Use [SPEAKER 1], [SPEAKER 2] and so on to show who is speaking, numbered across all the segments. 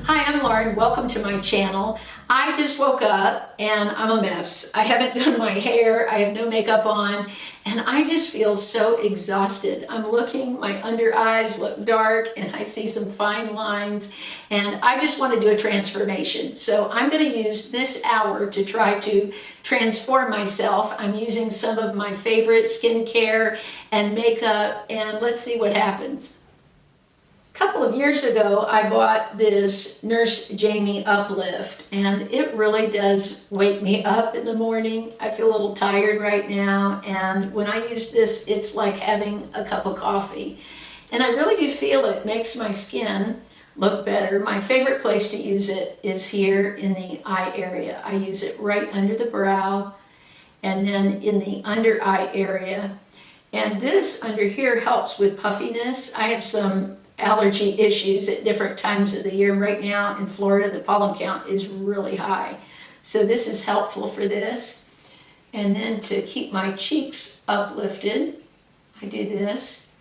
[SPEAKER 1] Hi, I'm Lauren. Welcome to my channel. I just woke up and I'm a mess. I haven't done my hair, I have no makeup on, and I just feel so exhausted. I'm looking, my under eyes look dark and I see some fine lines, and I just want to do a transformation. So I'm going to use this hour to try to transform myself. I'm using some of my favorite skincare and makeup, and let's see what happens. A couple of years ago, I bought this Nurse Jamie Uplift, and it really does wake me up in the morning. I feel a little tired right now, and when I use this, it's like having a cup of coffee. And I really do feel it makes my skin look better. My favorite place to use it is here in the eye area. I use it right under the brow and then in the under eye area. And this under here helps with puffiness. I have some allergy issues at different times of the year. Right now in Florida, the pollen count is really high. So this is helpful for this. And then to keep my cheeks uplifted, I do this.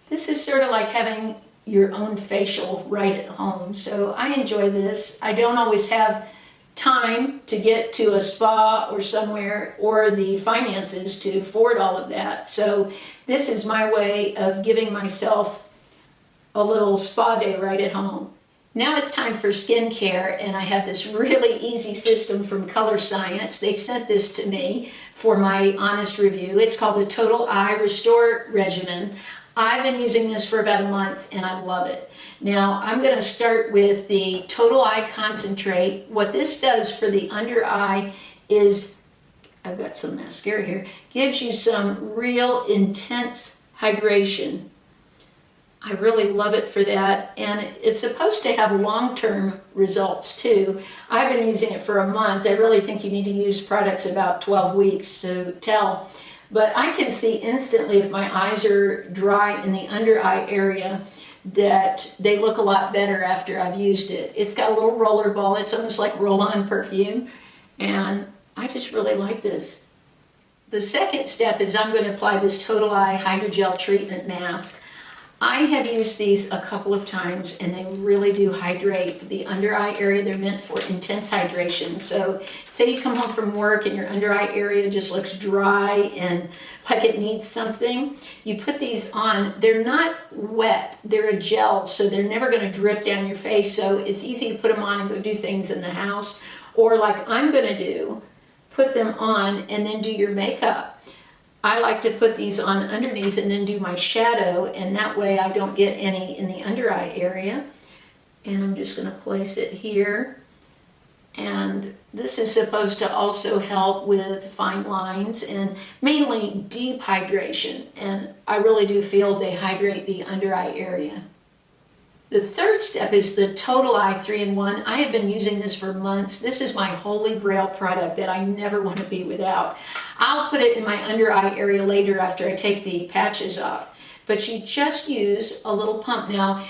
[SPEAKER 1] This is sort of like having your own facial right at home. So I enjoy this. I don't always have time to get to a spa or somewhere or the finances to afford all of that. So this is my way of giving myself a little spa day right at home. Now it's time for skincare, and I have this really easy system from Colorescience. They sent this to me for my honest review. It's called the Total Eye Restore Regimen. I've been using this for about a month and I love it. Now I'm going to start with the Total Eye Concentrate. What this does for the under eye is, I've got some mascara here, gives you some real intense hydration. I really love it for that, and it's supposed to have long-term results too. I've been using it for a month. I really think you need to use products about 12 weeks to tell. But I can see instantly if my eyes are dry in the under eye area that they look a lot better after I've used it. It's got a little roller ball. It's almost like roll-on perfume, and I just really like this. The second step is I'm going to apply this Total Eye Hydrogel Treatment Mask. I have used these a couple of times and they really do hydrate the under eye area. They're meant for intense hydration. So say you come home from work and your under eye area just looks dry and like it needs something. You put these on. They're not wet. They're a gel, so they're never going to drip down your face. So it's easy to put them on and go do things in the house. Or like I'm going to do, put them on and then do your makeup. I like to put these on underneath and then do my shadow, and that way I don't get any in the under eye area. And I'm just going to place it here. And this is supposed to also help with fine lines and mainly deep hydration. And I really do feel they hydrate the under eye area. The third step is the Total Eye 3-in-1. I have been using this for months. This is my holy grail product that I never want to be without. I'll put it in my under eye area later after I take the patches off. But you just use a little pump. Now,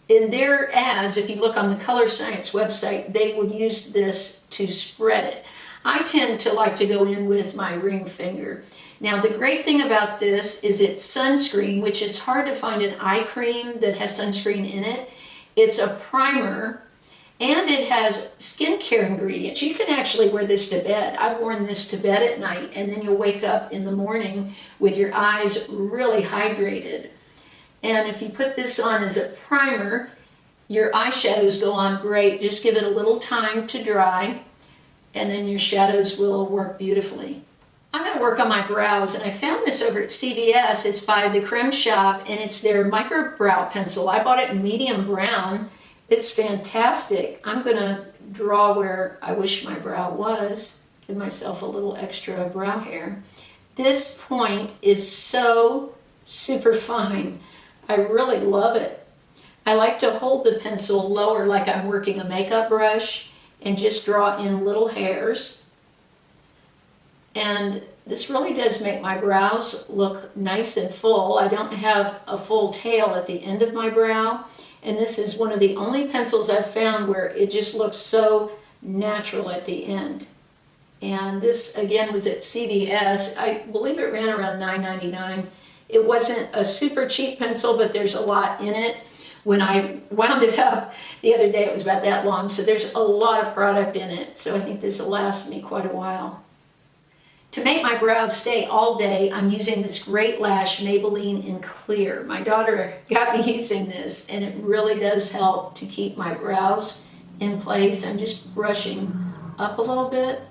[SPEAKER 1] in their ads, if you look on the Colorescience website, they will use this to spread it. I tend to like to go in with my ring finger. Now the great thing about this is it's sunscreen, which it's hard to find an eye cream that has sunscreen in it. It's a primer, and it has skincare ingredients. You can actually wear this to bed. I've worn this to bed at night, and then you'll wake up in the morning with your eyes really hydrated. And if you put this on as a primer, your eyeshadows go on great. Just give it a little time to dry, and then your shadows will work beautifully. I'm going to work on my brows, and I found this over at CVS. It's by the Creme Shop, and it's their micro brow pencil. I bought it in medium brown. It's fantastic. I'm going to draw where I wish my brow was, give myself a little extra brow hair. This point is so super fine. I really love it. I like to hold the pencil lower like I'm working a makeup brush and just draw in little hairs. And this really does make my brows look nice and full. I don't have a full tail at the end of my brow. And this is one of the only pencils I've found where it just looks so natural at the end. And this, again, was at CVS. I believe it ran around $9.99. It wasn't a super cheap pencil, but there's a lot in it. When I wound it up the other day, it was about that long. So there's a lot of product in it. So I think this will last me quite a while. To make my brows stay all day, I'm using this great lash, Maybelline in Clear. My daughter got me using this, and it really does help to keep my brows in place. I'm just brushing up a little bit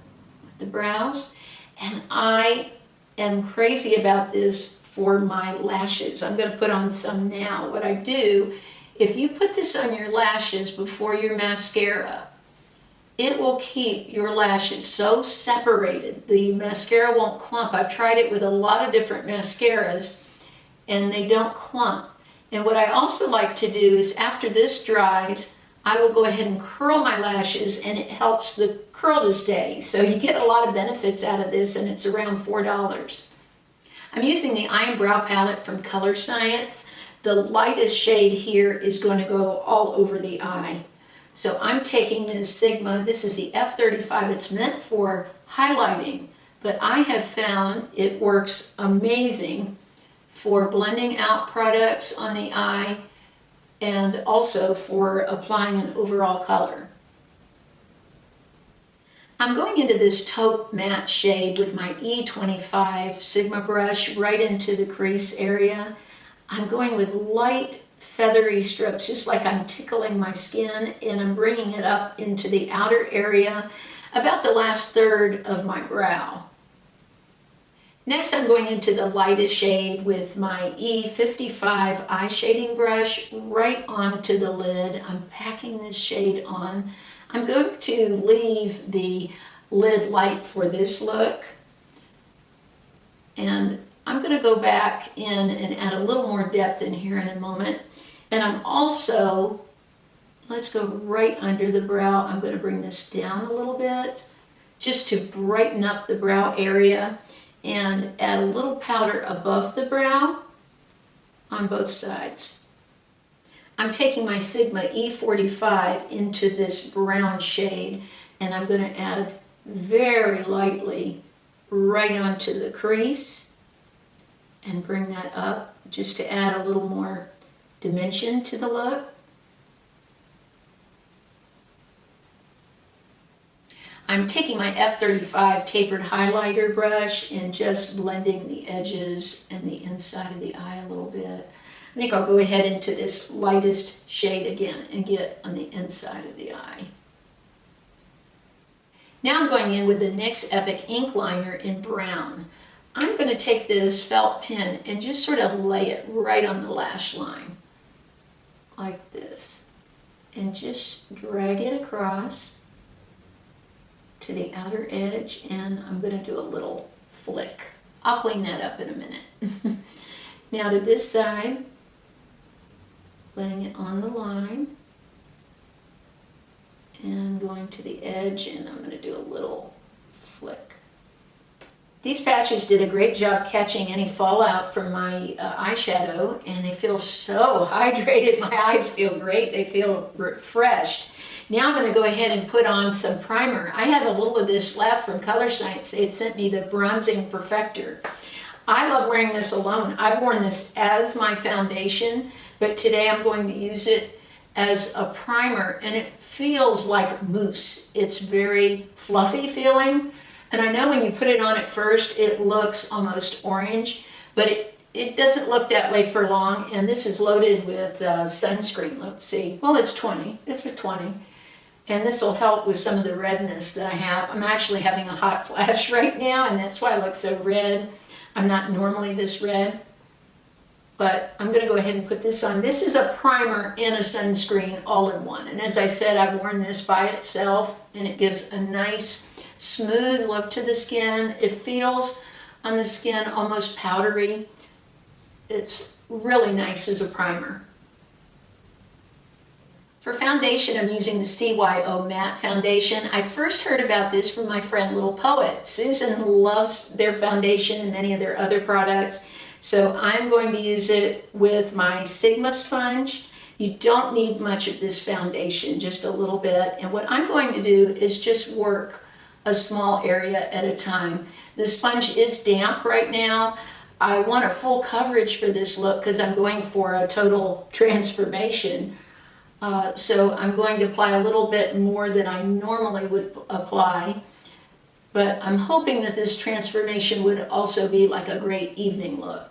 [SPEAKER 1] with the brows, and I am crazy about this for my lashes. I'm going to put on some now. What I do, if you put this on your lashes before your mascara, it will keep your lashes so separated. The mascara won't clump. I've tried it with a lot of different mascaras and they don't clump. And what I also like to do is after this dries, I will go ahead and curl my lashes, and it helps the curl to stay. So you get a lot of benefits out of this, and it's around $4. I'm using the Eye and Brow palette from Colorescience. The lightest shade here is going to go all over the eye. So I'm taking this Sigma, this is the F35, it's meant for highlighting, but I have found it works amazing for blending out products on the eye and also for applying an overall color. I'm going into this taupe matte shade with my E25 Sigma brush right into the crease area. I'm going with light feathery strokes, just like I'm tickling my skin, and I'm bringing it up into the outer area, about the last third of my brow. Next, I'm going into the lightest shade with my E55 eye shading brush right onto the lid. I'm packing this shade on. I'm going to leave the lid light for this look, and I'm going to go back in and add a little more depth in here in a moment. And I'm also, let's go right under the brow. I'm going to bring this down a little bit just to brighten up the brow area and add a little powder above the brow on both sides. I'm taking my Sigma E45 into this brown shade, and I'm going to add very lightly right onto the crease and bring that up just to add a little more dimension to the look. I'm taking my F35 tapered highlighter brush and just blending the edges and the inside of the eye a little bit. I think I'll go ahead into this lightest shade again and get on the inside of the eye. Now I'm going in with the NYX Epic ink liner in brown. I'm going to take this felt pen and just sort of lay it right on the lash line, like this, and just drag it across to the outer edge, and I'm going to do a little flick. I'll clean that up in a minute. Now to this side, laying it on the line, and going to the edge, and I'm going to do a little flick. These patches did a great job catching any fallout from my eyeshadow, and they feel so hydrated. My eyes feel great. They feel refreshed. Now I'm going to go ahead and put on some primer. I have a little of this left from Colorescience. They had sent me the Bronzing Perfector. I love wearing this alone. I've worn this as my foundation, but today I'm going to use it as a primer, and it feels like mousse. It's very fluffy feeling. And I know when you put it on at first, it looks almost orange, but it doesn't look that way for long. And this is loaded with sunscreen. Let's see. Well, it's 20. It's a 20. And this will help with some of the redness that I have. I'm actually having a hot flash right now, and that's why I look so red. I'm not normally this red. But I'm going to go ahead and put this on. This is a primer and a sunscreen all in one. And as I said, I've worn this by itself, and it gives a nice smooth look to the skin. It feels on the skin almost powdery. It's really nice as a primer. For foundation, I'm using the CYO Matte Foundation. I first heard about this from my friend Little Poet. Susan loves their foundation and many of their other products. So I'm going to use it with my Sigma sponge. You don't need much of this foundation, just a little bit. And what I'm going to do is just work a small area at a time. The sponge is damp right now. I want a full coverage for this look because I'm going for a total transformation. So I'm going to apply a little bit more than I normally would apply. But I'm hoping that this transformation would also be like a great evening look.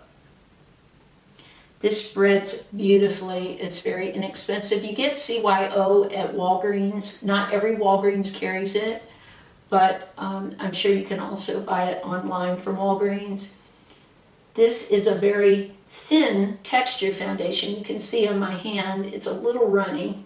[SPEAKER 1] This spreads beautifully. It's very inexpensive. You get CYO at Walgreens. Not every Walgreens carries it, but I'm sure you can also buy it online from Walgreens. This is a very thin texture foundation. You can see on my hand, it's a little runny,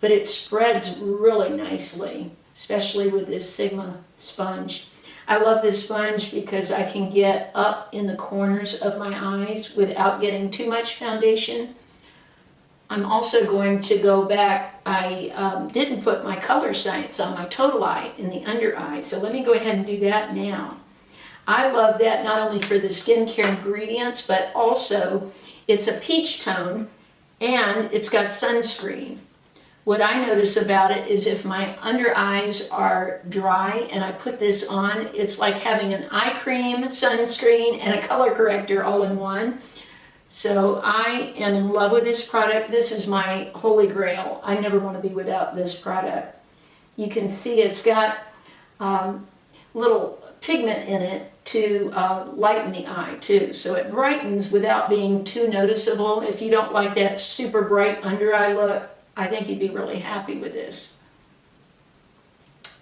[SPEAKER 1] but it spreads really nicely, especially with this Sigma sponge. I love this sponge because I can get up in the corners of my eyes without getting too much foundation. I'm also going to go back. I didn't put my Colorescience on my Total Eye in the under eye, so let me go ahead and do that now. I love that not only for the skincare ingredients, but also it's a peach tone and it's got sunscreen. What I notice about it is if my under eyes are dry and I put this on, it's like having an eye cream, sunscreen, and a color corrector all in one. So I am in love with this product. This is my holy grail. I never want to be without this product. You can see it's got little pigment in it to lighten the eye too. So it brightens without being too noticeable. If you don't like that super bright under eye look, I think you'd be really happy with this.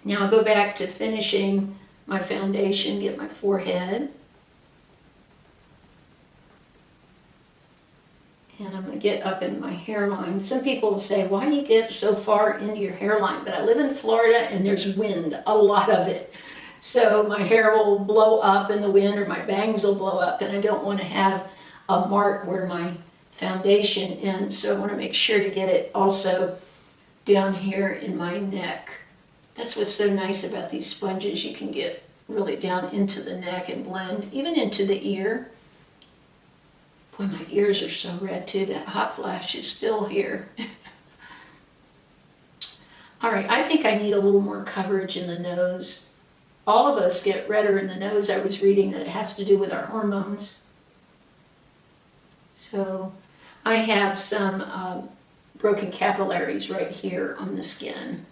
[SPEAKER 1] Now I'll go back to finishing my foundation, get my forehead. And I'm going to get up in my hairline. Some people say, why do you get so far into your hairline? But I live in Florida and there's wind, a lot of it. So my hair will blow up in the wind or my bangs will blow up, and I don't want to have a mark where my foundation ends. So I want to make sure to get it also down here in my neck. That's what's so nice about these sponges. You can get really down into the neck and blend even into the ear. Boy, my ears are so red too. That hot flash is still here. All right, I think I need a little more coverage in the nose. All of us get redder in the nose. I was reading that it has to do with our hormones. So I have some broken capillaries right here on the skin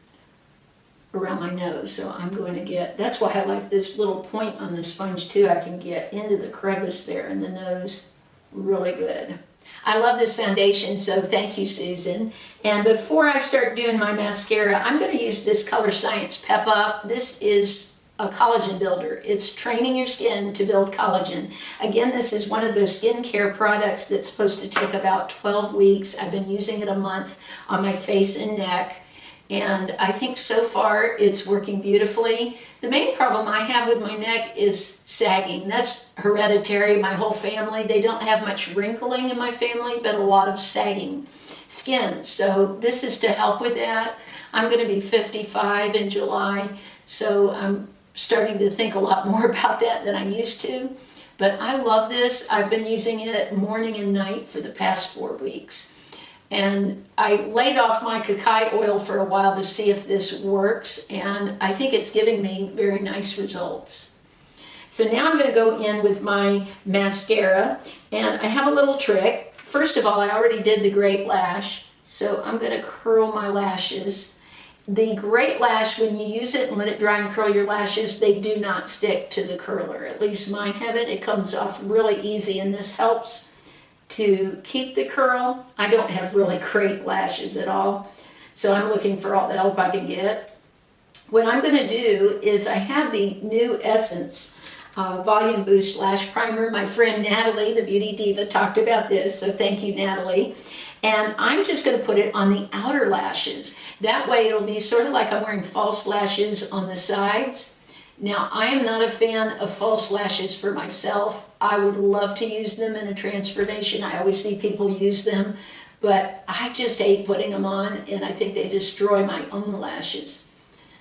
[SPEAKER 1] around my nose. So I'm going to get, that's why I like this little point on the sponge too. I can get into the crevice there in the nose really good. I love this foundation, so thank you, Susan. And before I start doing my mascara, I'm going to use this Colorescience Pep Up. This is a collagen builder. It's training your skin to build collagen. Again, this is one of those skincare products that's supposed to take about 12 weeks. I've been using it a month on my face and neck, and I think so far it's working beautifully. The main problem I have with my neck is sagging. That's hereditary. My whole family, they don't have much wrinkling in my family, but a lot of sagging skin. So this is to help with that. I'm going to be 55 in July, so I'm starting to think a lot more about that than I used to. But I love this. I've been using it morning and night for the past 4 weeks. And I laid off my cacao oil for a while to see if this works, and I think it's giving me very nice results. So now I'm going to go in with my mascara, and I have a little trick. First of all, I already did the Great Lash, so I'm going to curl my lashes. The Great Lash, when you use it and let it dry and curl your lashes, they do not stick to the curler. At least mine haven't. It comes off really easy, and this helps to keep the curl. I don't have really great lashes at all, so I'm looking for all the help I can get. What I'm going to do is I have the new Essence Volume Boost Lash Primer. My friend Natalie, the Beauty Diva, talked about this, so thank you, Natalie. And I'm just going to put it on the outer lashes. That way it'll be sort of like I'm wearing false lashes on the sides. Now, I am not a fan of false lashes for myself. I would love to use them in a transformation. I always see people use them, but I just hate putting them on, and I think they destroy my own lashes.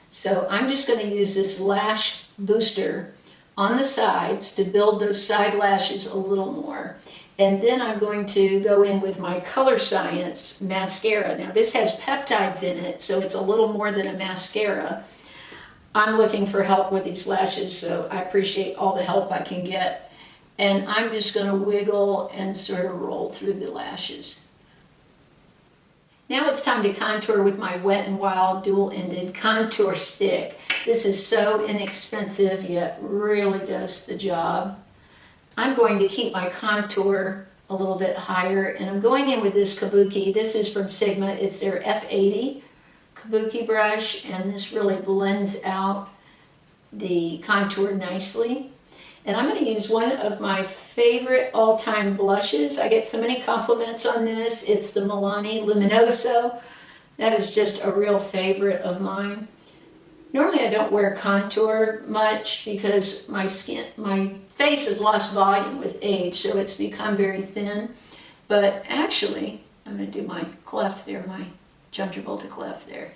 [SPEAKER 1] So I'm just going to use this lash booster on the sides to build those side lashes a little more. And then I'm going to go in with my Colorescience mascara. Now this has peptides in it, so it's a little more than a mascara. I'm looking for help with these lashes, so I appreciate all the help I can get. And I'm just going to wiggle and sort of roll through the lashes. Now it's time to contour with my Wet n Wild dual-ended contour stick. This is so inexpensive, yet really does the job. I'm going to keep my contour a little bit higher, and I'm going in with this Kabuki. This is from Sigma. It's their F80 Kabuki brush, and this really blends out the contour nicely. And I'm going to use one of my favorite all-time blushes. I get so many compliments on this. It's the Milani Luminoso. That is just a real favorite of mine. Normally I don't wear contour much because my face has lost volume with age, so it's become very thin. But actually, I'm going to do my cleft there, my John Travolta cleft there.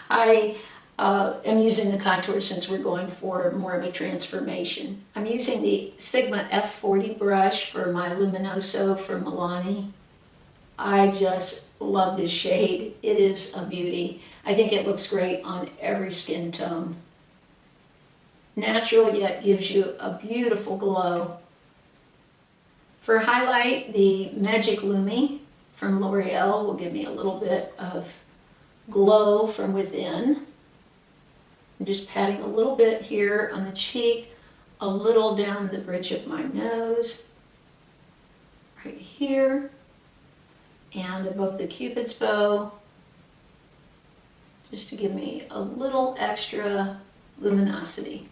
[SPEAKER 1] I am using the contour since we're going for more of a transformation. I'm using the Sigma F40 brush for my Luminoso from Milani. I just love this shade. It is a beauty. I think it looks great on every skin tone. Natural, yet gives you a beautiful glow. For highlight, the Magic Lumi from L'Oreal will give me a little bit of glow from within. I'm just patting a little bit here on the cheek, a little down the bridge of my nose, right here, and above the Cupid's bow, just to give me a little extra luminosity.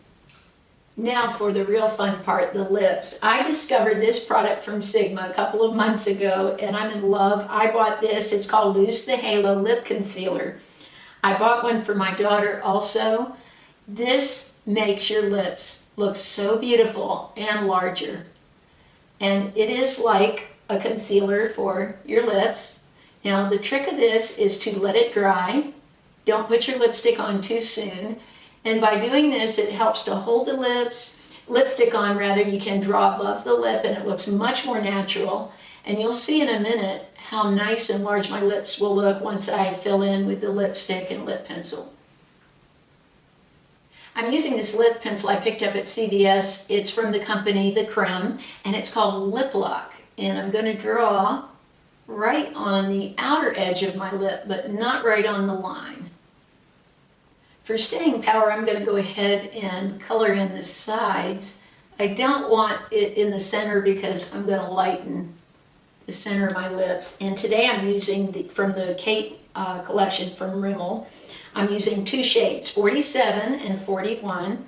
[SPEAKER 1] Now for the real fun part, the lips. I discovered this product from Sigma a couple of months ago, and I'm in love. I bought this. It's called Loose the Halo Lip Concealer. I bought one for my daughter also. This makes your lips look so beautiful and larger. And it is like a concealer for your lips. Now the trick of this is to let it dry. Don't put your lipstick on too soon. And by doing this, it helps to hold the lipstick on rather. You can draw above the lip and it looks much more natural. And you'll see in a minute how nice and large my lips will look once I fill in with the lipstick and lip pencil. I'm using this lip pencil I picked up at CVS. It's from the company The Creme, and it's called Lip Lock. And I'm going to draw right on the outer edge of my lip, but not right on the line. For staying power, I'm going to go ahead and color in the sides. I don't want it in the center because I'm going to lighten the center of my lips. And today I'm using from the Kate collection from Renewal. I'm using two shades, 47 and 41.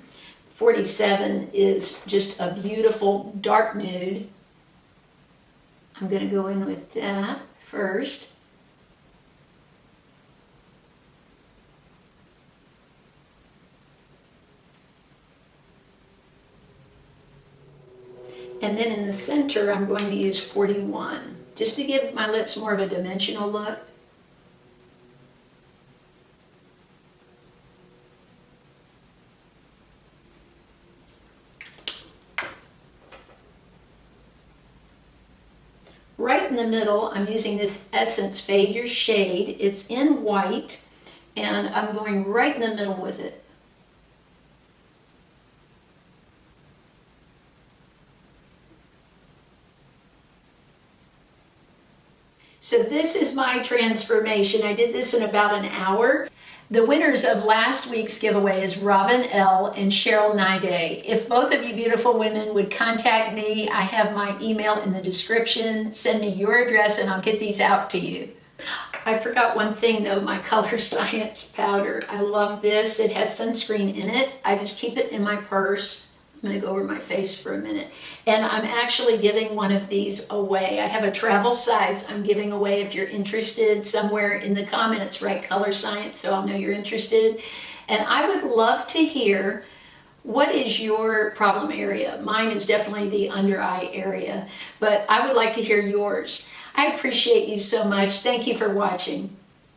[SPEAKER 1] 47 is just a beautiful dark nude. I'm going to go in with that first. And then in the center, I'm going to use 41, just to give my lips more of a dimensional look. Right in the middle, I'm using this Essence Fade Your Shade. It's in white, and I'm going right in the middle with it. So this is my transformation. I did this in about an hour. The winners of last week's giveaway is Robin L. and Cheryl Nide. If both of you beautiful women would contact me, I have my email in the description. Send me your address and I'll get these out to you. I forgot one thing though, my Colorescience powder. I love this. It has sunscreen in it. I just keep it in my purse. I'm going to go over my face for a minute. And I'm actually giving one of these away. I have a travel size I'm giving away. If you're interested, somewhere in the comments, write Colorescience so I'll know you're interested. And I would love to hear, what is your problem area? Mine is definitely the under eye area, but I would like to hear yours. I appreciate you so much. Thank you for watching.